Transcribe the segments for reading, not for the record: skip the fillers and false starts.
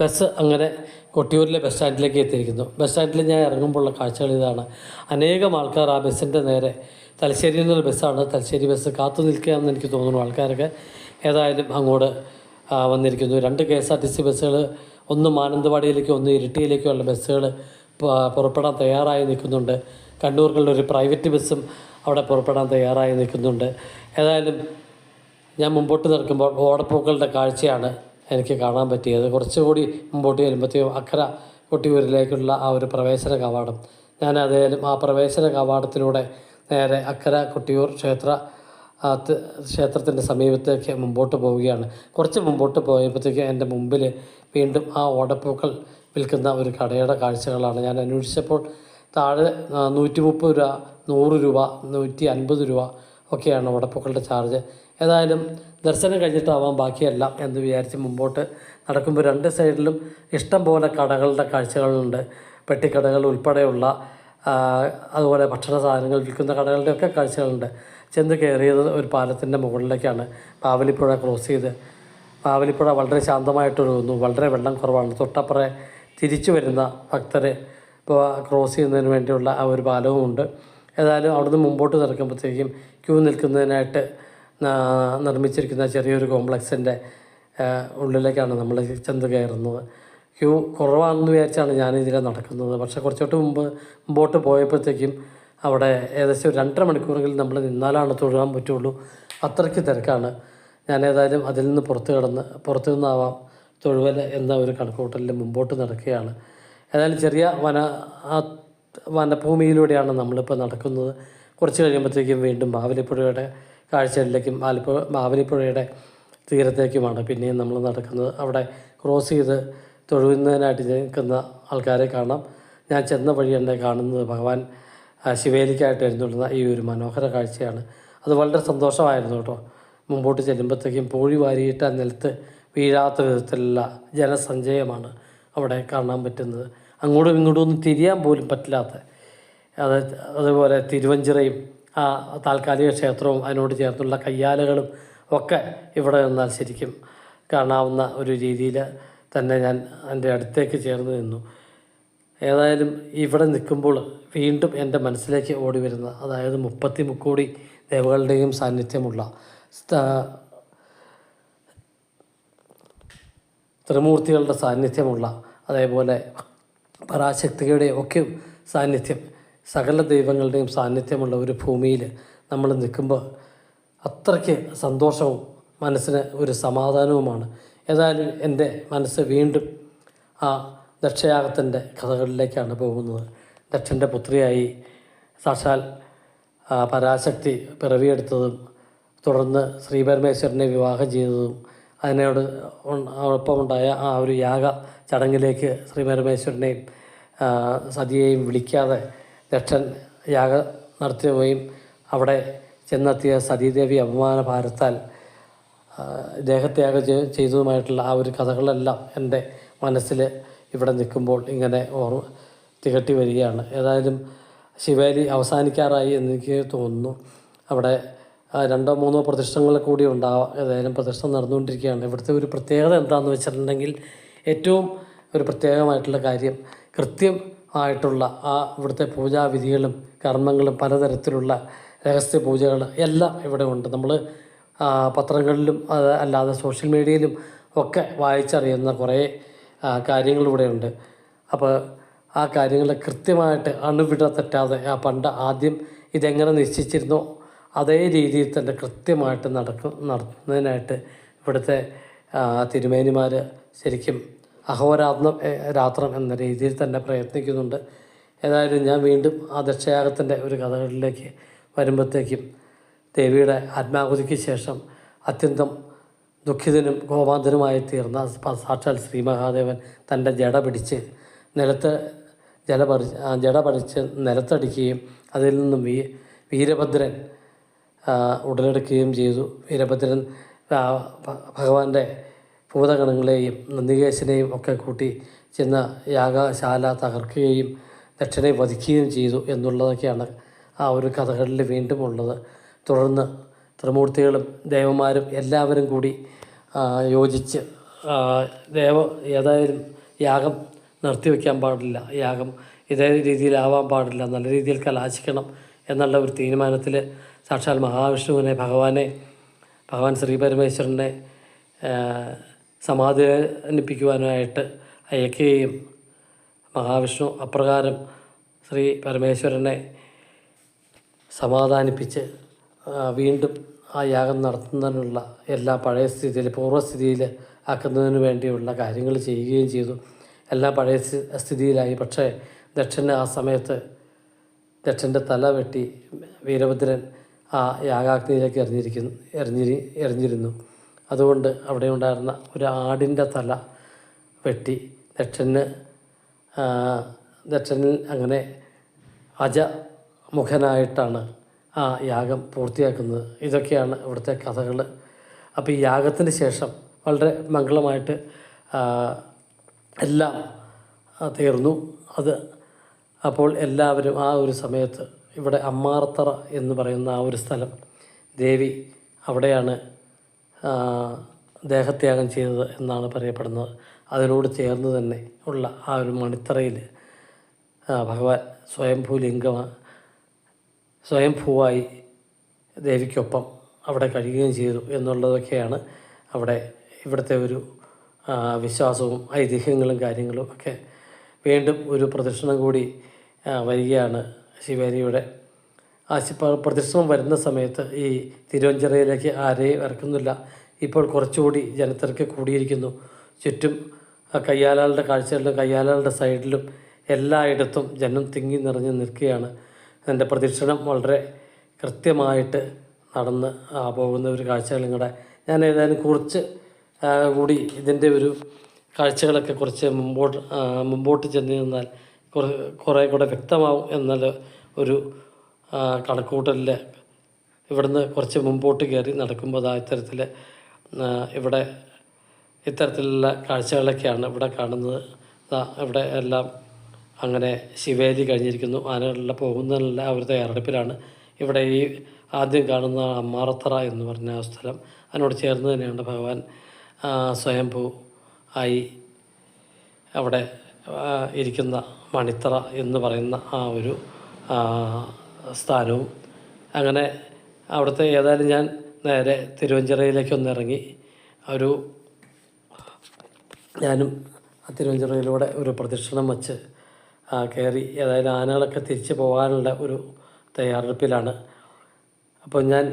Bus അങ്ങനെ കൊട്ടിയൂരിലെ bus സ്റ്റാൻഡിലേക്ക് എത്തിയിരിക്കുന്നു. Bus സ്റ്റാൻഡിൽ ഞാൻ ഇറങ്ങുമ്പോഴുള്ള കാഴ്ചകൾ ഇതാണ്. അനേകം ആൾക്കാർ ആ ബസ്സിൻ്റെ നേരെ, തലശ്ശേരിയിൽ നിന്നൊരു ബസ്സാണ്, തലശ്ശേരി ബസ് കാത്തു നിൽക്കുകയാണെന്ന് എനിക്ക് തോന്നുന്നു. ആൾക്കാരൊക്കെ ഏതായാലും അങ്ങോട്ട് വന്നിരിക്കുന്നു. 2 KSRTC ബസ്സുകൾ, ഒന്ന് മാനന്തവാടിയിലേക്കും ഒന്ന് ഇരിട്ടിയിലേക്കുമുള്ള ബസ്സുകൾ പുറപ്പെടാൻ തയ്യാറായി നിൽക്കുന്നുണ്ട്. കണ്ണൂർക്കുള്ള ഒരു പ്രൈവറ്റ് ബസ്സും അവിടെ പുറപ്പെടാൻ തയ്യാറായി നിൽക്കുന്നുണ്ട്. ഏതായാലും ഞാൻ മുമ്പോട്ട് നടക്കുമ്പോൾ ഓടപ്പൂക്കളുടെ കാഴ്ചയാണ് എനിക്ക് കാണാൻ പറ്റിയത്. കുറച്ചുകൂടി മുമ്പോട്ട് വരുമ്പോഴത്തേക്കും അക്കര കൊട്ടിയൂരിലേക്കുള്ള ആ ഒരു പ്രവേശന കവാടം, ഞാൻ ഏതായാലും ആ പ്രവേശന കവാടത്തിലൂടെ നേരെ അക്കര കൊട്ടിയൂർ ക്ഷേത്രത്തിൻ്റെ സമീപത്തേക്ക് മുമ്പോട്ട് പോവുകയാണ്. കുറച്ച് മുമ്പോട്ട് പോയപ്പോഴത്തേക്ക് എൻ്റെ മുമ്പിൽ വീണ്ടും ആ ഓടപ്പൂക്കൾ വിൽക്കുന്ന ഒരു കടയുടെ കാഴ്ചകളാണ്. ഞാൻ അന്വേഷിച്ചപ്പോൾ താഴെ 130 രൂപ, 100 രൂപ, 150 രൂപ ഒക്കെയാണ് ഓടപ്പൂക്കളുടെ ചാർജ്. ഏതായാലും ദർശനം കഴിഞ്ഞിട്ടാവാം ബാക്കിയെല്ലാം എന്ന് വിചാരിച്ച് മുമ്പോട്ട് നടക്കുമ്പോൾ 2 സൈഡിലും ഇഷ്ടം പോലെ കടകളുടെ കാഴ്ചകളുണ്ട്. പെട്ടിക്കടകൾ ഉൾപ്പെടെയുള്ള അതുപോലെ ഭക്ഷണ സാധനങ്ങൾ വിൽക്കുന്ന കടകളുടെയൊക്കെ കാഴ്ചകളുണ്ട്. ചെന്ന് കയറിയത് ഒരു പാലത്തിൻ്റെ മുകളിലേക്കാണ്. ബാവലിപ്പുഴ ക്രോസ് ചെയ്ത്, ബാവലിപ്പുഴ വളരെ ശാന്തമായിട്ടൊഴുകുന്നു. വളരെ വെള്ളം കുറവാണ്. തൊട്ടപ്പുറേ തിരിച്ചു വരുന്ന ഭക്തരെ ഇപ്പോൾ ക്രോസ് ചെയ്യുന്നതിന് വേണ്ടിയുള്ള ആ ഒരു പാലവുമുണ്ട്. ഏതായാലും അവിടുന്ന് മുമ്പോട്ട് നടക്കുമ്പോഴത്തേക്കും ക്യൂ നിൽക്കുന്നതിനായിട്ട് നിർമ്മിച്ചിരിക്കുന്ന ചെറിയൊരു കോംപ്ലക്സിൻ്റെ ഉള്ളിലേക്കാണ് നമ്മൾ ചെന്ന് കയറുന്നത്. ക്യൂ കുറവാണെന്ന് വിചാരിച്ചാണ് ഞാനിതിലെ നടക്കുന്നത്. പക്ഷേ കുറച്ചോട്ട് മുമ്പോട്ട് പോയപ്പോഴത്തേക്കും അവിടെ ഏകദേശം 2.5 മണിക്കൂറെങ്കിലും നമ്മൾ നിന്നാലാണ് തൊഴുകാൻ പറ്റുള്ളൂ. അത്രയ്ക്ക് തിരക്കാണ്. ഞാനേതായാലും അതിൽ നിന്ന് പുറത്തു നിന്നാവാം തൊഴുവൽ എന്ന ഒരു കണക്കുകൂട്ടലിൽ മുമ്പോട്ട് നടക്കുകയാണ്. ഏതായാലും ചെറിയ വനഭൂമിയിലൂടെയാണ് നമ്മളിപ്പോൾ നടക്കുന്നത്. കുറച്ച് കഴിയുമ്പോഴത്തേക്കും വീണ്ടും ബാവലിപ്പുഴയുടെ കാഴ്ചകളിലേക്കും ബാവലിപ്പുഴയുടെ തീരത്തേക്കുമാണ് പിന്നെയും നമ്മൾ നടക്കുന്നത്. അവിടെ ക്രോസ് ചെയ്ത് തൊഴുന്നതിനായിട്ട് നിൽക്കുന്ന ആൾക്കാരെ കാണാം. ഞാൻ ചെന്ന വഴി തന്നെ കാണുന്നത് ഭഗവാൻ ശിവേലിക്കായിട്ട് എഴുന്നള്ളുന്ന ഈ ഒരു മനോഹര കാഴ്ചയാണ്. അത് വളരെ സന്തോഷമായിരുന്നു കേട്ടോ. മുമ്പോട്ട് ചെല്ലുമ്പോഴത്തേക്കും പൂഴി വാരിയിട്ട് നിലത്ത് വീഴാത്ത വിധത്തിലുള്ള ജനസഞ്ചയമാണ് അവിടെ കാണാൻ പറ്റുന്നത്. അങ്ങോട്ടും ഇങ്ങോട്ടും ഒന്നും തിരിയാൻ പോലും പറ്റില്ലാത്ത, അതുപോലെ തിരുവഞ്ചിറയും ആ താൽക്കാലിക ക്ഷേത്രവും അതിനോട് ചേർന്നുള്ള കയ്യാലകളും ഒക്കെ ഇവിടെ നിന്നാൽ ശരിക്കും കാണാവുന്ന ഒരു രീതിയിൽ തന്നെ ഞാൻ എൻ്റെ അടുത്തേക്ക് ചേർന്ന് നിന്നു. ഏതായാലും ഇവിടെ നിൽക്കുമ്പോൾ വീണ്ടും എൻ്റെ മനസ്സിലേക്ക് ഓടി വരുന്ന, അതായത് 30 മുക്കോടി ദേവകളുടെയും സാന്നിധ്യമുള്ള ത്രിമൂർത്തികളുടെ സാന്നിധ്യമുള്ള, അതേപോലെ പരാശക്തിയുടെ ഒക്കെ സാന്നിധ്യം, സകല ദൈവങ്ങളുടെയും സാന്നിധ്യമുള്ള ഒരു ഭൂമിയിൽ നമ്മൾ നിൽക്കുമ്പോൾ അത്രയ്ക്ക് സന്തോഷവും മനസ്സിന് ഒരു സമാധാനവുമാണ്. ഏതായാലും എൻ്റെ മനസ്സ് വീണ്ടും ആ ദക്ഷയാഗത്തിൻ്റെ കഥകളിലേക്കാണ് പോകുന്നത്. ദക്ഷൻ്റെ പുത്രിയായി സാക്ഷാൽ പരാശക്തി പിറവിയെടുത്തതും തുടർന്ന് ശ്രീപരമേശ്വരനെ വിവാഹം ചെയ്തതും ഒപ്പമുണ്ടായ ആ ഒരു യാഗ ചടങ്ങിലേക്ക് ശ്രീപരമേശ്വരനെയും സതിയെയും വിളിക്കാതെ ദക്ഷൻ യാഗം നടത്തുകയും അവിടെ ചെന്നെത്തിയ സതീദേവി അപമാന ഭാരത്താൽ ദേഹത്യാഗം ചെയ്തതുമായിട്ടുള്ള ആ ഒരു കഥകളെല്ലാം എൻ്റെ മനസ്സിൽ ഇവിടെ നിൽക്കുമ്പോൾ ഇങ്ങനെ തികട്ടി വരികയാണ്. ഏതായാലും ശിവേലി അവസാനിക്കാറായി എന്നെനിക്ക് തോന്നുന്നു. അവിടെ 2-3 പ്രതിഷ്ഠകൾ കൂടി ഉണ്ടാവാം. ഏതായാലും പ്രതിഷ്ഠ നടന്നുകൊണ്ടിരിക്കുകയാണ്. ഇവിടുത്തെ ഒരു പ്രത്യേകത എന്താണെന്ന് വെച്ചിട്ടുണ്ടെങ്കിൽ, ഏറ്റവും ഒരു പ്രത്യേകമായിട്ടുള്ള കാര്യം, കൃത്യമായിട്ടുള്ള ഇവിടുത്തെ പൂജാവിധികളും കർമ്മങ്ങളും പലതരത്തിലുള്ള രഹസ്യ പൂജകൾ എല്ലാം ഇവിടെ ഉണ്ട്. നമ്മൾ പത്രങ്ങളിലും അല്ലാതെ സോഷ്യൽ മീഡിയയിലും ഒക്കെ വായിച്ചറിയുന്ന കുറേ കാര്യങ്ങളിവിടെയുണ്ട്. അപ്പോൾ ആ കാര്യങ്ങൾ കൃത്യമായിട്ട് അണുവിട തെറ്റാതെ പണ്ട് ആദ്യം ഇതെങ്ങനെ നിശ്ചയിച്ചിരുന്നോ അതേ രീതിയിൽ തന്നെ കൃത്യമായിട്ട് നടത്തുന്നതിനായിട്ട് ഇവിടുത്തെ തിരുമേനിമാർ ശരിക്കും രാത്രം എന്ന രീതിയിൽ തന്നെ പ്രയത്നിക്കുന്നുണ്ട്. ഏതായാലും ഞാൻ വീണ്ടും ആ ദക്ഷയാഗത്തിൻ്റെ ഒരു കഥകളിലേക്ക് വരുമ്പോഴത്തേക്കും, ദേവിയുടെ ആത്മാഹുതിക്ക് ശേഷം അത്യന്തം ദുഃഖിതനും കോപാന്തനുമായി തീർന്ന സാക്ഷാൽ ശ്രീ മഹാദേവൻ തൻ്റെ ജട പിടിച്ച് നിലത്തടിക്കുകയും അതിൽ നിന്നും വീരഭദ്രൻ ഉടലെടുക്കുകയും ചെയ്തു. വീരഭദ്രൻ ഭഗവാന്റെ ഭൂതഗണങ്ങളെയും നന്ദികേശനെയും ഒക്കെ കൂട്ടി ചെന്ന യാഗശാല തകർക്കുകയും ദക്ഷനെ വധിക്കുകയും ചെയ്തു എന്നുള്ളതൊക്കെയാണ് ആ ഒരു കഥകളിൽ വീണ്ടും ഉള്ളത്. തുടർന്ന് ത്രിമൂർത്തികളും ദേവന്മാരും എല്ലാവരും കൂടി യോജിച്ച് ഏതായാലും യാഗം നിർത്തിവെക്കാൻ പാടില്ല, യാഗം ഇതേ രീതിയിലാവാൻ പാടില്ല, നല്ല രീതിയിൽ കലാശിക്കണം എന്നുള്ള ഒരു തീരുമാനത്തിൽ സാക്ഷാൽ മഹാവിഷ്ണുവിനെ ഭഗവാൻ ശ്രീ പരമേശ്വരനെ സമാധാനിപ്പിക്കുവാനായിട്ട് അയക്കുകയും മഹാവിഷ്ണു അപ്രകാരം ശ്രീ പരമേശ്വരനെ സമാധാനിപ്പിച്ച് വീണ്ടും ആ യാഗം നടത്തുന്നതിനുള്ള എല്ലാ പഴയ സ്ഥിതിയിൽ പൂർവ്വസ്ഥിതിയിൽ ആക്കുന്നതിന് വേണ്ടിയുള്ള കാര്യങ്ങൾ ചെയ്യുകയും ചെയ്തു. എല്ലാം പഴയ സ്ഥിതിയിലായി. പക്ഷേ ദക്ഷന് ആ സമയത്ത് ദക്ഷൻ്റെ തല വെട്ടി വീരഭദ്രൻ ആ യാഗാഗ്നിയിലേക്ക് എറിഞ്ഞിരുന്നു. അതുകൊണ്ട് അവിടെ ഉണ്ടായിരുന്ന ഒരു ആടിൻ്റെ തല വെട്ടി ദക്ഷനിൽ അങ്ങനെ അജമുഖനായിട്ടാണ് ആ യാഗം പൂർത്തിയാക്കുന്നത്. ഇതൊക്കെയാണ് ഇവിടുത്തെ കഥകൾ. അപ്പോൾ ഈ യാഗത്തിന് ശേഷം വളരെ മംഗളമായിട്ട് എല്ലാം തീർന്നു. അപ്പോൾ എല്ലാവരും ആ ഒരു സമയത്ത് ഇവിടെ അമ്മാറത്തറ എന്ന് പറയുന്ന ആ ഒരു സ്ഥലം, ദേവി അവിടെയാണ് ദേഹത്യാഗം ചെയ്തത് എന്നാണ് പറയപ്പെടുന്നത്. അതിനോട് ചേർന്ന് തന്നെ ഉള്ള ആ ഒരു മണിത്തറയിൽ ഭഗവാൻ സ്വയംഭൂവായി ദേവിക്കൊപ്പം അവിടെ കഴിയുകയും ചെയ്തു എന്നുള്ളതൊക്കെയാണ് ഇവിടുത്തെ ഒരു വിശ്വാസവും ഐതിഹ്യങ്ങളും കാര്യങ്ങളും ഒക്കെ. വീണ്ടും ഒരു പ്രദക്ഷിണം കൂടി വരികയാണ് ശിവേരിയുടെ. ആ പ്രദക്ഷിണം വരുന്ന സമയത്ത് ഈ തിരുവഞ്ചിറയിലേക്ക് ആരെയും ഇറക്കുന്നില്ല. ഇപ്പോൾ കുറച്ചുകൂടി ജനത്തിരക്ക് കൂടിയിരിക്കുന്നു. ചുറ്റും കയ്യാലാളുടെ കാഴ്ചകളിലും കയ്യാലാളുടെ സൈഡിലും എല്ലായിടത്തും ജനം തിങ്ങി നിറഞ്ഞ് നിൽക്കുകയാണ്. എൻ്റെ പ്രദക്ഷിണം വളരെ കൃത്യമായിട്ട് നടന്ന് പോകുന്ന ഒരു കാഴ്ചകളും കൂടെ ഞാൻ ഏതായാലും കുറച്ച് കൂടി ഇതിൻ്റെ ഒരു കാഴ്ചകളൊക്കെ കുറച്ച് മുമ്പോട്ട് ചെന്ന് നിന്നാൽ കുറേ കൂടെ വ്യക്തമാവും എന്നുള്ള ഒരു കണക്കുകൂട്ടലിൽ ഇവിടുന്ന് കുറച്ച് മുമ്പോട്ട് കയറി നടക്കുമ്പോൾ ഇത്തരത്തിലുള്ള കാഴ്ചകളൊക്കെയാണ് ഇവിടെ കാണുന്നത്. ഇവിടെ എല്ലാം അങ്ങനെ ശിവേലി കഴിഞ്ഞിരിക്കുന്നു. ആനകളെല്ലാം പോകുന്നതിനുള്ള ആ ഒരു തയ്യാറെടുപ്പിലാണ്. ഇവിടെ ഈ ആദ്യം കാണുന്ന അമ്മാറത്തറ എന്ന് പറഞ്ഞ ആ സ്ഥലം, അതിനോട് ചേർന്ന് തന്നെയാണ് ഭഗവാൻ സ്വയംഭൂ ആയി അവിടെ ഇരിക്കുന്ന മണിത്തറ എന്ന് പറയുന്ന ആ ഒരു സ്ഥാനവും. അങ്ങനെ അവിടുത്തെ ഏതായാലും ഞാൻ നേരെ തിരുവഞ്ചിറയിലേക്കൊന്നിറങ്ങി ഞാനും തിരുവഞ്ചിറയിലൂടെ ഒരു പ്രദക്ഷിണം വച്ച് കയറി ഏതായാലും ആനകളൊക്കെ തിരിച്ചു പോകാനുള്ള ഒരു തയ്യാറെടുപ്പിലാണ്. അപ്പോൾ ഞാൻ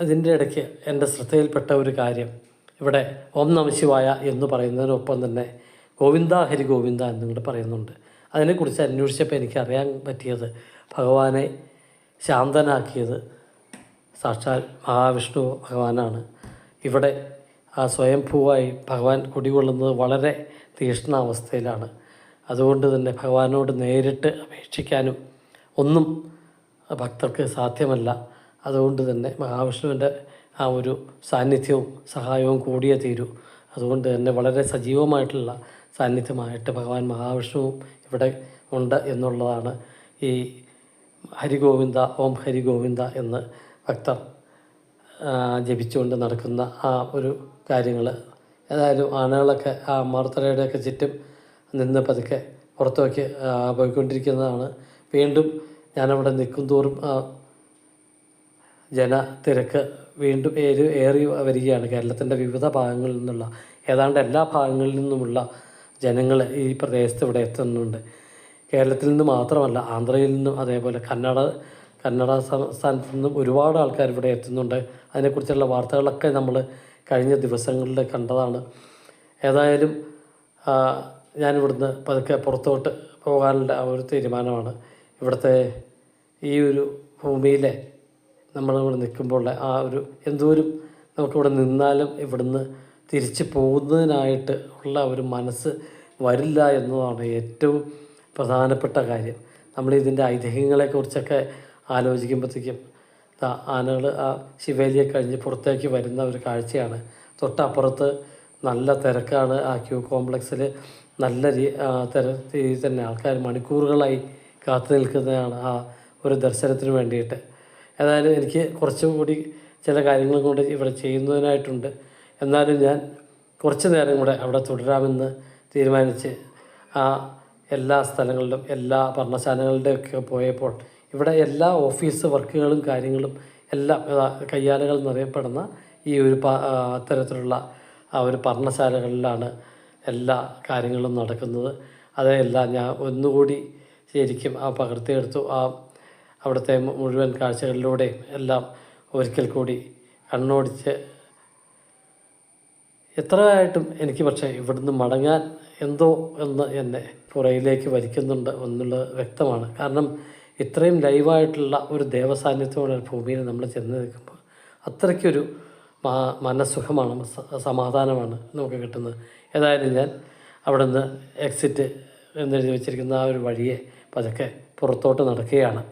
അതിൻ്റെ ഇടയ്ക്ക് എൻ്റെ ശ്രദ്ധയിൽപ്പെട്ട ഒരു കാര്യം, ഇവിടെ ഓം നമഃ ശിവായ എന്ന് പറയുന്നതിനൊപ്പം തന്നെ ഗോവിന്ദ ഹരി ഗോവിന്ദ എന്നും കൂടെ പറയുന്നുണ്ട്. അതിനെക്കുറിച്ച് അന്വേഷിച്ചപ്പോൾ എനിക്കറിയാൻ പറ്റിയത് ഭഗവാനെ ശാന്തനാക്കിയത് സാക്ഷാൽ മഹാവിഷ്ണു ഭഗവാനാണ്. ഇവിടെ ആ സ്വയംഭൂവായി ഭഗവാൻ കുടികൊള്ളുന്നത് വളരെ തീക്ഷ്ണാവസ്ഥയിലാണ്. അതുകൊണ്ട് തന്നെ ഭഗവാനോട് നേരിട്ട് അപേക്ഷിക്കാനും ഒന്നും ഭക്തർക്ക് സാധ്യമല്ല. അതുകൊണ്ട് തന്നെ മഹാവിഷ്ണുവിൻ്റെ ആ ഒരു സാന്നിധ്യവും സഹായവും കൂടിയേ തീരൂ. അതുകൊണ്ട് തന്നെ വളരെ സജീവമായിട്ടുള്ള സാന്നിധ്യമായിട്ട് ഭഗവാൻ മഹാവിഷ്ണുവും ഇവിടെ ഉണ്ട് എന്നുള്ളതാണ് ഈ ഹരിഗോവിന്ദ ഓം ഹരിഗോവിന്ദ എന്ന് ഭക്തർ ജപിച്ചുകൊണ്ട് നടക്കുന്ന ആ ഒരു കാര്യങ്ങൾ. ഏതായാലും ആനകളൊക്കെ ആ അമ്മാറത്തറയുടെയൊക്കെ ചുറ്റും നിന്ന് പതുക്കെ പുറത്തേക്ക് പോയിക്കൊണ്ടിരിക്കുന്നതാണ്. വീണ്ടും ഞാനവിടെ നിൽക്കും തോറും ജനത്തിരക്ക് വീണ്ടും ഏറി വരികയാണ്. കേരളത്തിൻ്റെ വിവിധ ഭാഗങ്ങളിൽ നിന്നുള്ള ഏതാണ്ട് എല്ലാ ഭാഗങ്ങളിൽ നിന്നുമുള്ള ജനങ്ങൾ ഈ പ്രദേശത്ത് ഇവിടെ എത്തുന്നുണ്ട്. കേരളത്തിൽ നിന്ന് മാത്രമല്ല, ആന്ധ്രയിൽ നിന്നും അതേപോലെ കന്നഡ സംസ്ഥാനത്തു നിന്നും ഒരുപാട് ആൾക്കാർ ഇവിടെ എത്തുന്നുണ്ട്. അതിനെക്കുറിച്ചുള്ള വാർത്തകളൊക്കെ നമ്മൾ കഴിഞ്ഞ ദിവസങ്ങളിൽ കണ്ടതാണ്. ഏതായാലും ഞാനിവിടുന്ന് പതുക്കെ പുറത്തോട്ട് പോകാനുള്ള ഒരു തീരുമാനമാണ്. ഇവിടുത്തെ ഈ ഒരു ഭൂമിയിലെ നമ്മളിവിടെ നിൽക്കുമ്പോൾ ആ ഒരു എന്തോരം നമുക്കിവിടെ നിന്നാലും ഇവിടുന്ന് തിരിച്ച് പോകുന്നതിനായിട്ട് ഉള്ള ഒരു മനസ്സ് വരില്ല എന്നതാണ് ഏറ്റവും പ്രധാനപ്പെട്ട കാര്യം. നമ്മളിതിൻ്റെ ഐതിഹ്യങ്ങളെക്കുറിച്ചൊക്കെ ആലോചിക്കുമ്പോഴത്തേക്കും ആനകൾ ആ ശിവേലിയെ കഴിഞ്ഞ് പുറത്തേക്ക് വരുന്ന ഒരു കാഴ്ചയാണ്. തൊട്ടപ്പുറത്ത് നല്ല തിരക്കാണ്. ആ ക്യൂ കോംപ്ലക്സിൽ നല്ല രീതിയിൽ തന്നെ ആൾക്കാർ മണിക്കൂറുകളായി കാത്തു നിൽക്കുന്നതാണ് ആ ഒരു ദർശനത്തിന് വേണ്ടിയിട്ട്. ഏതായാലും എനിക്ക് കുറച്ചുകൂടി ചില കാര്യങ്ങൾ കൊണ്ട് ഇവിടെ ചെയ്യുന്നതിനായിട്ടുണ്ട്. എന്നാലും ഞാൻ കുറച്ച് നേരം കൂടെ അവിടെ തുടരാമെന്ന് തീരുമാനിച്ച് ആ എല്ലാ സ്ഥലങ്ങളിലും എല്ലാ ഭരണശാലകളുടെയൊക്കെ പോയപ്പോൾ ഇവിടെ എല്ലാ ഓഫീസ് വർക്കുകളും കാര്യങ്ങളും എല്ലാം കയ്യാലകൾ എന്നറിയപ്പെടുന്ന ഈ ഒരു അത്തരത്തിലുള്ള ആ ഒരു ഭരണശാലകളിലാണ് എല്ലാ കാര്യങ്ങളും നടക്കുന്നത്. അതെല്ലാം ഞാൻ ഒന്നുകൂടി ശരിക്കും പകർത്തിയെടുത്തു. അവിടുത്തെ മുഴുവൻ കാഴ്ചകളിലൂടെയും എല്ലാം ഒരിക്കൽ കൂടി കണ്ണോടിച്ച് എത്രയായിട്ടും എനിക്ക് പക്ഷേ ഇവിടുന്ന് മടങ്ങാൻ എന്തോ എന്ന് എന്നെ പുറയിലേക്ക് വലിക്കുന്നുണ്ട് എന്നുള്ളത് വ്യക്തമാണ്. കാരണം ഇത്രയും ലൈവായിട്ടുള്ള ഒരു ദേവസാന്നിധ്യമുള്ള ഒരു ഭൂമിയിൽ നമ്മൾ ചെന്ന് നിൽക്കുമ്പോൾ അത്രയ്ക്കൊരു മനസ്സുഖമാണ്, സമാധാനമാണ് നമുക്ക് കിട്ടുന്നത്. ഏതായാലും ഞാൻ അവിടെ നിന്ന് എക്സിറ്റ് എന്നെഴുതി വെച്ചിരിക്കുന്ന ആ ഒരു വഴിയെ പതുക്കെ പുറത്തോട്ട് നടക്കുകയാണ്.